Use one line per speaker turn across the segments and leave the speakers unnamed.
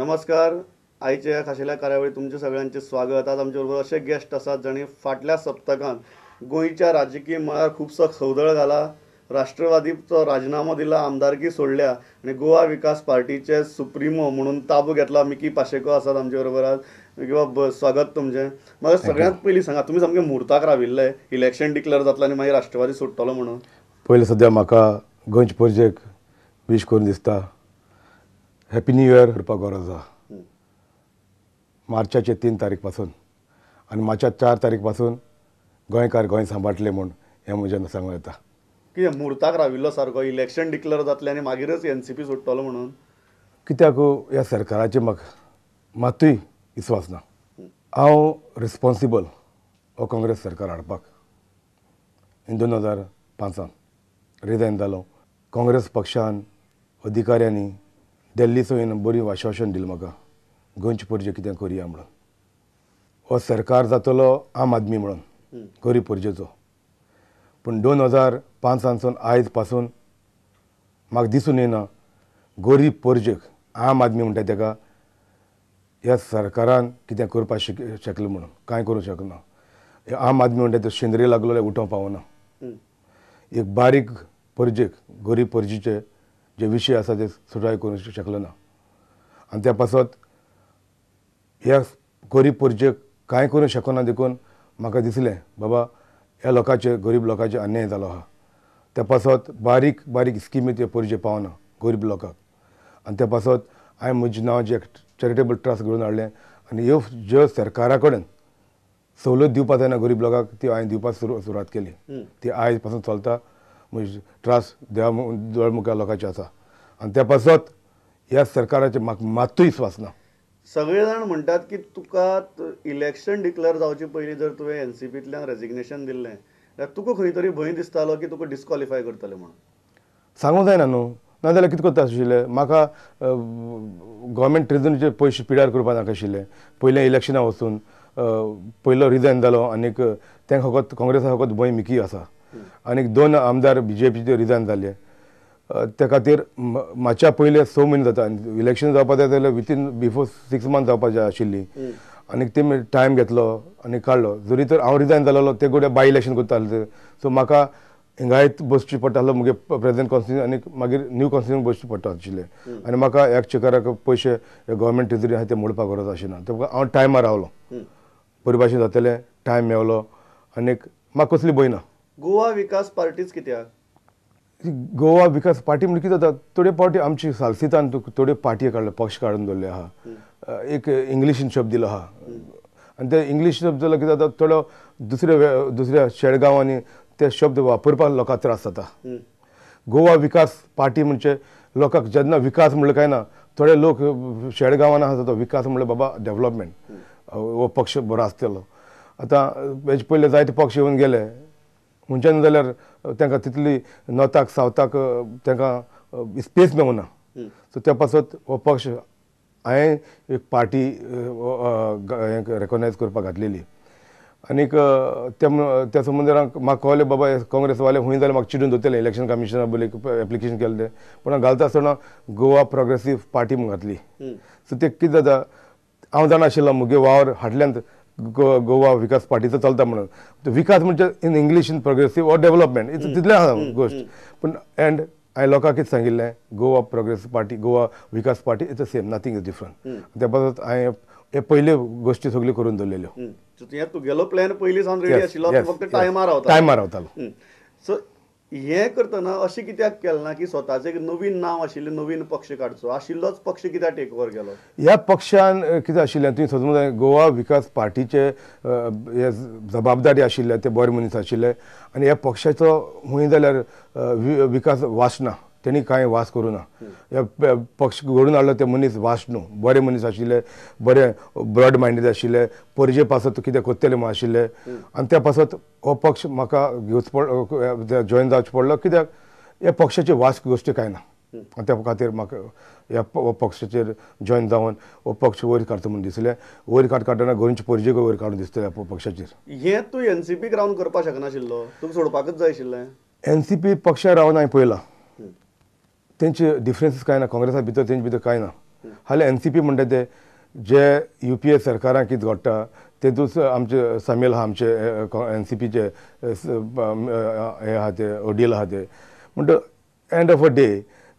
नमस्कार. आयच्या ह्या खाशेल्या कार्यावळीत तुमचे सगळ्यांचे स्वागत. आज आमच्या बरोबर असे गेस्ट असतात जाणी फाटल्या सप्तकांत गोंयच्या राजकीय मळार खूबसो खवदळ घाला. राष्ट्रवादीचो राजीनामो दिला, आमदारकी सोडल्या आणि गोवा विकास पार्टीचे सुप्रिमो म्हणून ताबो घेतला मिकी पाशेको आसात आमचे बरोबर आज. किंवा स्वागत तुमचें. म्हाका सगळ्यांत पयलीं सांगा, तुमी सामके मुहूर्ताक राविल्ले इलेक्शन डिक्लेअर जातलें आनी मागीर राष्ट्रवादी सुट्टलो म्हणून.
पयलीं सद्या म्हाका गोंयचे परजेक विश करून दिसता हॅपी न्यू इयर करपाक गरज आसा. मार्चाचे 3 तारीख पासून आनी मार्चा 4 तारीख पासून गोंयकार गोंय सांबाळटले म्हूण हें म्हजें सांगूं येता.
कितें मुहूर्ताक राविल्लो सारको इलेक्शन डिक्लेअर जातलें आनी मागीरच एनसीपी सुट्टलो म्हणून.
कित्याक ह्या सरकाराचेर म्हाका मातूय विस्वास ना. हांव रिस्पॉन्सिबल हो काँग्रेस सरकार हाडपाक. 2005 रिजायन जालो. काँग्रेस पक्षान अधिकाऱ्यांनी दिल्लीचो येवन बरी आश्वासन दिलें म्हाका गोंयचे परजे कितें करया म्हणून. हो सरकार जातलो आम आदमी म्हणून गरीब परजेचो. पूण 2005 आयज पासून म्हाका दिसून येना गरीब परजेक आम आदमी म्हणटा ताका ह्या सरकारान कितें करपाक शकलें म्हणून. कांय करूंक शकना. आम आदमी म्हणटा तो शेंद्रे लागलो जाल्यार उठोवंक पावना. एक बारीक परजेक गरीब परजेचे जे विशय आसा ते सुटाय करूंक शकलो ना. आनी त्या पासत ह्या गरीब परजेक कांय करूंक शकना देखून म्हाका दिसलें बाबा ह्या लोकांचे गरीब लोकांचे अन्याय जालो आहा. त्या पासत बारीक बारीक स्किमी ते परजे पावना गरीब लोकांक. आनी त्या पासत हांवें म्हजें नांव जे चॅरिटेबल ट्रस्ट घडोवन हाडलें आनी ह्यो ज्यो सरकारा कडेन सवलत दिवपाक जायना गरीब लोकांक ती हांवें दिवपाक सुरवात केली. ती आयज पासून चलता. म्हजी ट्रस्ट देवा मुखार लोकांचे आसा. आनी त्या पासत ह्या सरकाराचेर म्हाका मात्तूय विस्वास ना.
सगळे जाण म्हणटात की तुका इलेक्शन डिक्लेअर जावचे पयलीं जर तुवें एनसीपींतल्यान रेजिग्नेशन दिल्लें जाल्यार तुका खंय तरी भंय दिसतालो की तुका डिस्क्वॉलिफाय करतले म्हणून.
सांगूंक जायना न्हू. नाजाल्यार कितें करता आशिल्लें म्हाका गव्हर्मेंट ट्रेजरीचे पयशे पिड्यार करपाक नाका आशिल्ले. पयलें इलेक्शनाक वचून पयलो रिजायन जालो आनीक तांकां फकत काँग्रेसा फकत भंय मिकी आसा. आनीक 2 आमदार बीजेपीचे रिजायन जाले. त्या खातीर मातशा पयले 6 म्हयने जाता. इलेक्शन जावपाक जाय जाल्यार बिफोर 6 मंथ जावपाक जाय आशिल्ली. आनीक तेमी टायम घेतलो आनी काडलो. जरी तर हांव रिजायन जालोलो ते गोडे बाय इलेक्शन करताले. सो म्हाका हिंगायत बसची पडटालो मुगे प्रेझेंट कॉन्स्टिट्युशन आनीक मागीर न्यू कॉन्स्टिट्युशन बसची पडटा आशिल्ले. आनी म्हाका एक चेकाराक पयशे गव्हर्मेंट ट्रेजरी आहा ते मोडपाक गरज आशिना. ते हांव टायमार रावलो. बरे भाशेन जातलें. टायम मेवलो आनीक म्हाका कसली भंय ना.
गोवा विकास पार्टीच कित्याक?
गोवा विकास पार्टी म्हणजे कितें जाता थोड्यो पार्टी आमची सालसितान थोड्यो पार्टी काडले पक्ष काडून दवरले आहा. एक इंग्लिशीन शब्द दिलो आहा आनी ते इंग्लीश शब्द जाल्यार कितें जाता थोड्यो दुसऱ्या शेळगांवांनी ते शब्द वापरपाक लोकांक त्रास जाता. गोवा विकास पार्टी म्हणजे लोकांक जेन्ना विकास म्हणलें काय ना थोडे लोक शेळगांवान आसा तो विकास म्हणल्यार बाबा डेव्हलपमेंट हो पक्ष बरो आसतलो. आतां हेजे पयले जायते पक्ष येवन गेले म्हणचे जाल्यार तांकां तितली नॉर्थाक सावथाक तांकां स्पेस मेवना. सो त्या पासत हो पक्ष हांवें एक पार्टी रेकॉग्नायज करपाक घातलेली. आनीक त्या संबंदान म्हाका कळलें बाबा काँग्रेसवाले खूंय जाल्यार म्हाका चिडून दवरतले इलेक्शन कमिशना बोली एप्लिकेशन केलें तें. पूण हांव घालता आसतना गोवा प्रोग्रेसीव पार्टी म्हूण घातली. सो ते कितें जाता हांव जाणा आशिल्लो मुगे वावर हाटल्यांत गोवा विकास पार्टीचो चलता म्हणून. विकास म्हणजे in English in progressive or development तितलें आसा गोश्ट. पूण एंड हांवें लोकांक कितें सांगिल्लें Goa progressive party Goa Vikas party it's the same nothing is different. त्या पासत हांवें हे पयले गोश्टी सगल्यो करून दवरलेल्यो.
तुगेलो प्लॅन पयलीं सावन रेडी आशिल्लो फक्त टायमार
रावतालो.
सो हें करतना अशें कित्याक केलें ना की स्वताचें एक नवीन नांव आशिल्लें नवीन पक्ष काडचो आशिल्लोच पक्ष कित्याक टेक ओवर केलो?
ह्या पक्षान कितें आशिल्लें तुवें समज गोवा विकास पार्टीचे हे जबाबदारी आशिल्ले ते बरे मनीस आशिल्ले आनी ह्या पक्षाचो खूंय जाल्यार विकास वाचना. तेणी कांय वास करूं ना. ह्या पक्ष घडोवन हाडलो ते मनीस वास न्हू. बरे मनीस आशिल्ले बरे ब्रॉड मायंडेड आशिल्ले परजे पासत कितें करतले म्हूण आशिल्ले. आनी त्या पासत हो पक्ष म्हाका घेवचो पडलो जॉयन जावचो पडलो कित्याक ह्या पक्षाचे वास गोश्टी कांय ना. आनी त्या खातीर म्हाका ह्या पक्षाचेर जॉयन जावन हो पक्ष वयर काडचो म्हूण दिसलें. वयर काडटना गोंयचे परजे वयर काडून दिसता ह्या पक्षाचेर.
हें तूं एनसीपीक रावन करपाक शकनाशिल्लो? तुका सोडपाकच जाय आशिल्लें?
एनसीपी पक्षार रावन हांवें पळयलां तेंचे डिफरन्सीस कांय ना. काँग्रेसा भितर तेंचे भितर कांय ना. हाल्या NCP म्हणटा ते जे UPA सरकारान कितें घडटा तेतूंच आमचे सामील आहा आमचे NCPचे हे आहा ते ODL आहा ते म्हणटा एंड ऑफ अ डे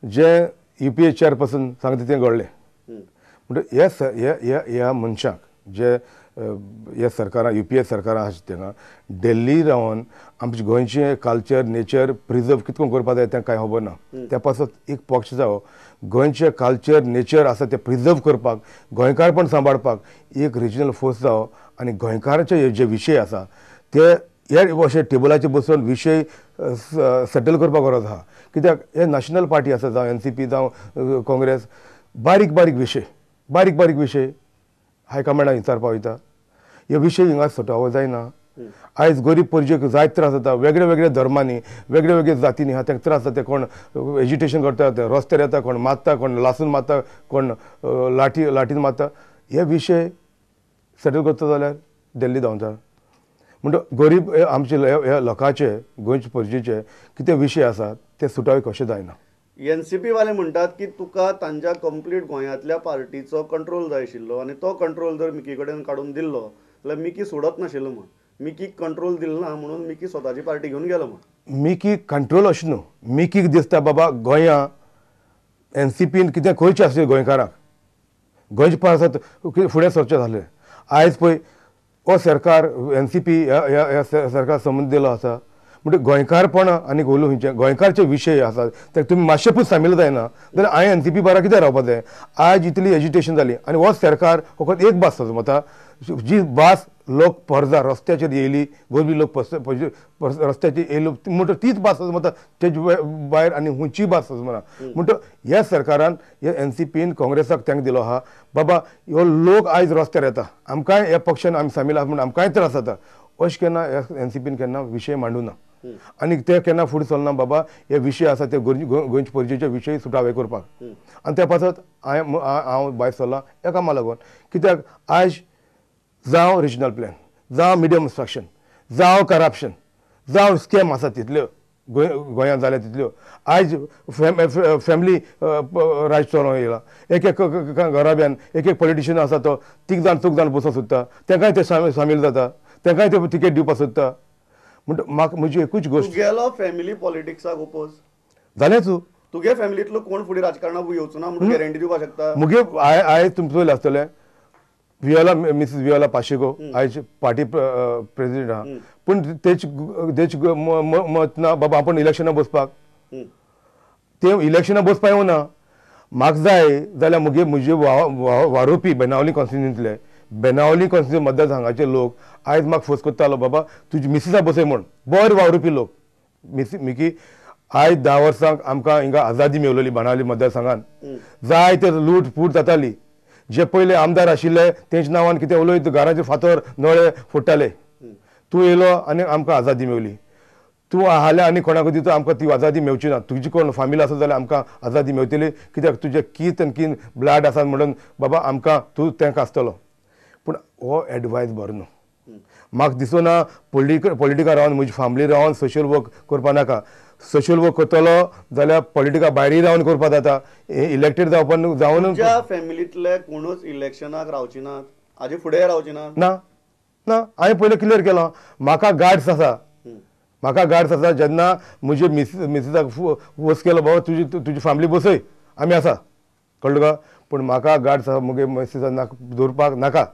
जे UPA चेअरपर्सन सांगता तें घडलें म्हणटा ह्या मनशाक जे ह्या सरकारान UPA सरकारान आसा तेंगा दिल्ली रावन आमचे गोंयचें कल्चर नेचर प्रिजर्व कितको करपा जाय तें कांय खबर ना त्या पासत एक पक्ष जावं गोंयचें कल्चर नेचर आसा तें प्रिजर्व करपाक गोंयकारपण सांबाळपाक एक रिजनल फोर्स जावं आनी गोंयकारांचे जे विशय आसा ते ह्या अशे टेबलाचेर बसून विशय सेटल करपाक गरज आहा कित्याक हे नॅशनल पार्टी आसा जावं NCP जावं काँग्रेस बारीक बारीक विशय हायकमांडाक विचारपा वयता हे विशय हिंगा सुटावो जायना आयज गरीब परजेक जायत त्रास जाता वेगळ्या वेगळ्या धर्मांनी वेगळ्या वेगळ्या जातींनी हा तांकां त्रास जाता कोण एजिटेशन करता ते रस्त्यार येता कोण मारता कोण लासून मारता कोण लाठीन मारता हे विशय सेटल करता जाल्यार दिल्ली धांवता म्हणटा गरीब आमचे ह्या लोकांचे गोंयचे परजेचे कितें विशय आसात ते सुटावे कशें जायना
NCP वाले म्हणटात की तुका तांच्या कंप्लीट गोंयांतल्या पार्टीचो कंट्रोल जाय आशिल्लो आनी तो कंट्रोल जर मिकी कडेन काडून दिल्लो जाल्यार मिकी सोडत नाशिल्लो म्हण मिकीक कंट्रोल दिलो ना म्हणून मिकी स्वताची पार्टी घेवन गेलो म्हण
मिकी कंट्रोल अशें न्हू मिकीक दिसता बाबा गोंया NCPन कितें करचें आसलें गोंयकारांक गोंयचे पासत फुडें सरचें जालें आयज पळय हो सरकार NCP ह्या सरकार संबंद दिलो आसा म्हणजे गोंयकारपण आनी गोलू गोंयकारचे विशय आसा ते तुमी मातशें सामील जायना जाल्यार हांवें NCP बारा कितें रावपा जाय आयज इतली एजिटेशन जाली आनी हो सरकार फकत एक भास मता जी भास लोक परजा रस्त्याचेर येयली गोरबी लोक रस्त्याचेर येयल्यो म्हणटा तीच भास मता तेजे भायर आनी खंयची भास म्हणा म्हणटा ह्या सरकारान ह्या NCPन काँग्रेसाक तांकां दिलो आहा बाबा ह्यो लोक आयज रस्त्यार येता आमकांय ह्या पक्षान आमी सामील आहा म्हणून आमकांय त्रास जाता अशें केन्ना ह्या NCPन केन्ना विशय मांडूं ना आनी ते केन्ना फुडें चलना बाबा हे विशय आसा ते गोंयचे परजेचे विशय सुटावे करपाक आनी त्या पासत हांव भायर सरला ह्या कामाक लागून कित्याक आयज जावं रिजनल प्लॅन जावं मिडियम स्ट्रक्चर जावं करप्शन जावं स्कॅम आसा तितल्यो गोंयांत जाल्या तितल्यो आयज फॅमिली राज चलोवन येयला एक घराब्यान एक पॉलिटिशियन आसा तो तीग जाण चूक जाण बसूंक सोदता तांकांय ते सामील जाता तांकांय ते तिकेट दिवपाक सोदता म्हणटा म्हाका म्हजी एकूच गोश्ट
गेलो फॅमिली पॉलिटिक्साक ओपोज
जालेंच
तुगे फॅमिलींतलो कोण फुडें राजकारणाक येवचो ना म्हणून गॅरंटी दिवपाक शकता
मुगे आयज तुमचे पयलें आसतलें मिसेस वियोला पाशेको आयज पार्टी प्रेसिडेंट आहा पूण तेच मत ना बाबा आपण इलेक्शनाक बसपाक ते इलेक्शनाक बसपाक येवना म्हाका जाय जाल्यार म्हजे वारोवपी बेनावली कॉन्स्टिट्युन्सींतले बेनावली कॉन्स्टिट्युन्सी मतदारसंघाचे लोक आयज म्हाका फोर्स करतालो बाबा तुजी मिसेसा बसय म्हूण बरे वावुरपी लोक मिकी आयज 10 वर्सांक आमकां हिंगा आजादी मेळिल्ली बाणावली मतदारसंघान जाय ते लूट फूट जाताली जे पयले आमदार आशिल्ले तेंच्या नांवान कितें उलयत घराचे फातर नळे फोडटाले तूं येयलो आनी आमकां आजादी मेळ्ळी तूं हाल्या आनी कोणाकूय दिता आमकां ती आजादी मेळची ना तुजी कोण फामील आसा जाल्यार आमकां आजादी मेळटली कित्याक तुजे कीत आनी कीन ब्लड आसा म्हणून बाबा आमकां तूं तांकां आसतलो पूण हो एडवायस बरो न्हू म्हाका दिसना पॉलिटिका रावन म्हजी फॅमिली रावन सोशल वर्क करपा नाका सोशल वर्क करतलो जाल्यार पॉलिटिका भायरूय रावन करपा जाता इलेक्टेड जावन
फॅमिलींतले कोणूच इलेक्शनाक रावची नात हाजे फुडें रावची नात
ना ना हांवें पयलें क्लियर केलो म्हाका गार्ड्स आसा जेन्ना म्हजे मिसेसाक वस केलो बाबा तुजी फॅमिली बसय आमी आसा कळ्ळें तुका पूण म्हाका गार्ड्स आसा मुगे मिसेसा दवरपाक नाका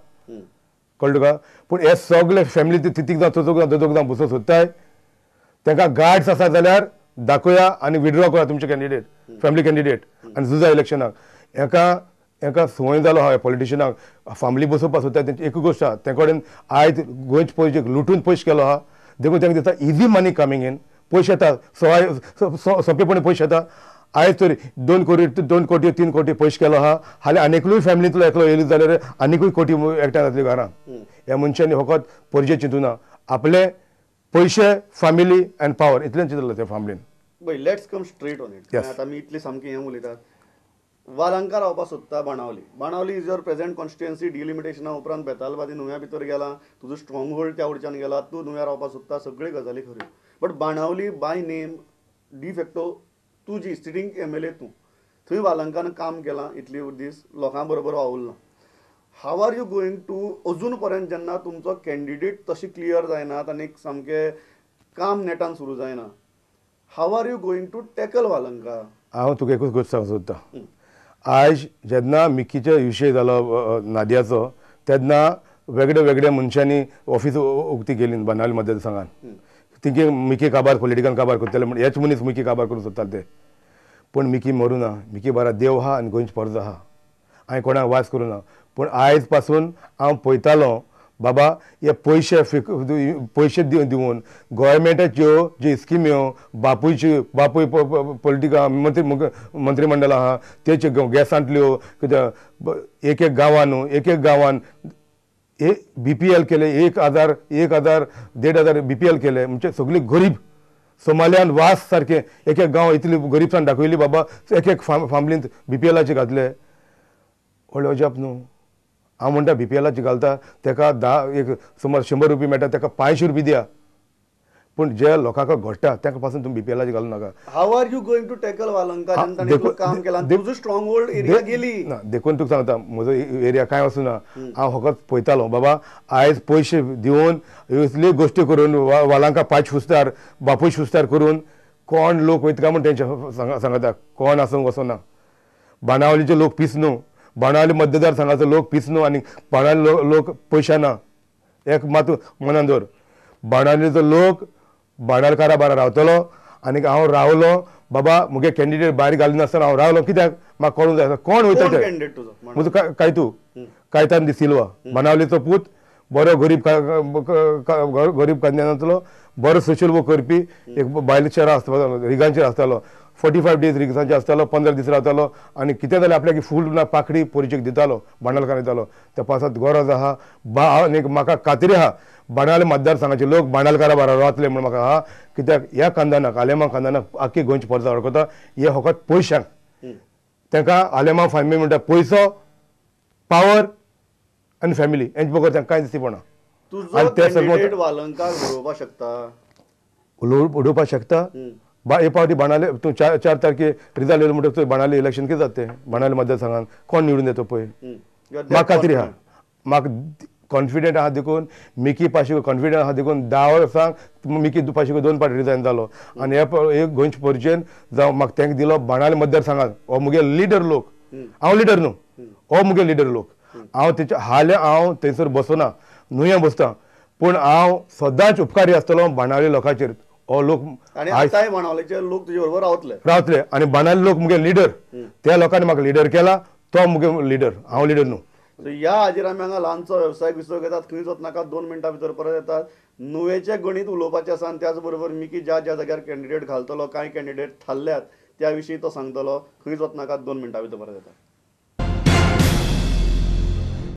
कळ्ळें तुका पूण हे सगळे फॅमिली तितीक जावं चौथोक जावं दोतोक जावं बसूंक सोदताय तांकां गार्ड्स आसा जाल्यार दाखोवया आनी विड्रॉ करा तुमचे कॅन्डिडेट फॅमिली कॅन्डिडेट आनी झुजा इलेक्शनाक हाका संवय जालो हांव पॉलिटिशियनाक फॅमिली बसोवपाक सोदता तेंची एक गोश्ट आहा ते कडेन आयज गोंयचे पयशे लुटून पयशे केलो आहा देखून तांकां दिसता इजी मनी कमींग इन पयशे येता सोंपेपणी पयशे येता आयज तर 2 कोटी 3 कोटी पयशे केलो आहा हाल्या आनिकूय फॅमिलींतलो एकलो येयलो जाल्यार आनिकूय कोटी एकठांय जातली घरां ह्या मनशांनी फकत परजे चिंतूना आपले पयशे फॅमिली अँड पावर इतलें चिंतलें त्या फॅमिलीन
बय let's come straight on it आतां आमी इतली सामकी हें उलयतात वालांका रावपाक सोदता Benaulim is your present constituency डिलिमिटेशना उपरांत बेतालबादी नुव्या भितर गेला तुजो स्ट्रॉंग होल्ड त्या वडच्यान गेला तूं नुव्या रावपाक सोदता सगळी गजाली खऱ्यो but Benaulim by name de facto तूं जी सिटींग MLA तूं थंय वालंकान काम केलां इतली दीस लोकां बरोबर वावुरलां. How are you going to अजून पर्यंत जेन्ना तुमचो कॅन्डिडेट तशी क्लियर जायनात आनी सामकें काम नेटान सुरू जायना, how are you going to tackle Valanka?
हांव तुका एकूच गोश्ट सांगूंक सोदतां. आयज जेन्ना मिकीचो विशय जालो नादियाचो, तेन्ना वेगळ्या वेगळ्या मनशांनी ऑफिस उक्ती केली बनावली मतदारसंघान. तिंगे मिकी काबार पॉलिटिकल काबार करतले म्हण हेच मनीस मिकी काबार करूंक सोदताले ते. पूण मिकी मरूं ना. मिकी बरा देव आहा आनी गोंयचो परजो आहा. हांवें कोणाक वास करूं ना. पूण आयज पासून हांव पळयतालों बाबा हे पयशे दिवन गोवोरमेंटाच्यो ज्यो स्किम्यो बापूय पॉलिटिकल मंत्रिमंडळ आहा तेच्यो गॅसांतल्यो एक एक गांवान BPL केले 1,000 1,000 BPL केले. म्हणजे सगळी गरीब सोमालियान वास सारखे एक गांव इतली गरीबसाण दाखयली बाबा एक फामलींत BPLाचे घातले. व्हडले अजाप न्हू. हांव म्हणटा BPLाचे घालता ताका एक सुमार 100 रुपया मेळटा ताका 500 रुपया दिया. पूण जे लोकांक घडटा ताका पासून तुम्ही BPLाचे घालूं नाका.
How are you going to tackle Valanka जेन्ना ताणें इतलें काम केलां? तुजो स्ट्रॉंग होल्ड एरिया गेली
ना. देखून तुका सांगता म्हजो एरिया कांय वचूना. हांव फकत पळयतालो बाबा आयज पयशे दिवन असल्यो गोश्टी करून वालांका पांच फुस्तार बापूय फुस्तार करून कोण लोक वयता काय म्हण तेंच्या सांगता कोण आसूंक वचना. बाणावलीचे लोक पीस न्हू. बाणावली मतदारसंघाचो लोक पीस न्हू आनी बाणावली लोक पयशाना. एक मात मनान दवर. बाणावलीचो लोक बाणावलकारा बारा रावतलो आनी हांव रावलो बाबा मुगे कॅन्डिडेट भायर घालून नासतना हांव रावलो कित्याक म्हाका कळूंक जाय कोण वयता ते.
कॅन्डिडेट तुजो
म्हजो कायतान सिल्वा बाणावलीचो पूत बरो गरीब कन्यानांतलो बरो सोशल वर्क करपी एक बायलेचेर आसतालो रिगांचेर आसतालो 45 डेज रिग्सांचे आसतालो 15 दीस रावतालो आनी कितें जाल्यार आपल्याक फूल ना पाखडी परिचय दितालो बाणावलकार दितालो. त्या पासत गरज आहा आनी म्हाका खात्री आहा बाणावली मतदारसंघाचे लोक बाणावलकारा बारा रावतले म्हण म्हाका आहा. कित्याक ह्या खानदानाक आलेमा खानदानाक आख्खी गोंयची परजा वळखता. हे फकत पयशांक तांकां आलेमा फॅमिली म्हणटा पयसो पावर आनी फॅमिली हेंच बगर तांकां कांय दिसती पडना.
तुजो कॅन्डिडेट वालंकाक उडोवपाक शकता?
उडोवपाक शकता. एक फावटी बाणावले तूं 4 तारखे रिजल्ट येयलो म्हणटकच बाणावले इलेक्शन कितें जाता तें बाणावले मतदारसंघान कोण निवडून येता पळय. म्हाका खात्री आहा म्हाका कॉन्फिडंट आहा देखून मिकी पाशिको कॉन्फिडंट आहा देखून 10 वर्सांक मिकी पाशिको 2 फावटी रिजायन जालो आनी हे गोंयचे परिचय जावं म्हाका तेंका दिलो बाणावले मतदारसंघात. हो मुगे लिडर लोक. हांव लिडर न्हू. हो मुगे लिडर लोक. हांव तेचे हांव थंयसर बसना न्हूय बसता पूण हांव सदांच उपकारी आसतलो बाणावली लोकांचेर. हो लोक
आनी आतांय बाणावलेचे लोक तुजे बरोबर
रावतले आनी बाणावली लोक मुगे लिडर. त्या लोकांनी म्हाका लिडर केला तो मुगे लिडर. हांव लिडर न्हू.
ह्या हाजेर आमी हांगा ल्हानसो वेवसायीक विसर्ग घेतात. खंयच वच नाका. 2 मिनटां भितर परत येतात. नुवेचें गणीत उलोवपाचें आसा आनी त्याच बरोबर मिकी ज्या जाग्यार कॅन्डिडेट घालतलो कांय कॅन्डिडेट थारल्यात त्या विशीं तो सांगतलो. खंयच वच नाका. 2 मिनटां भितर परत येतात.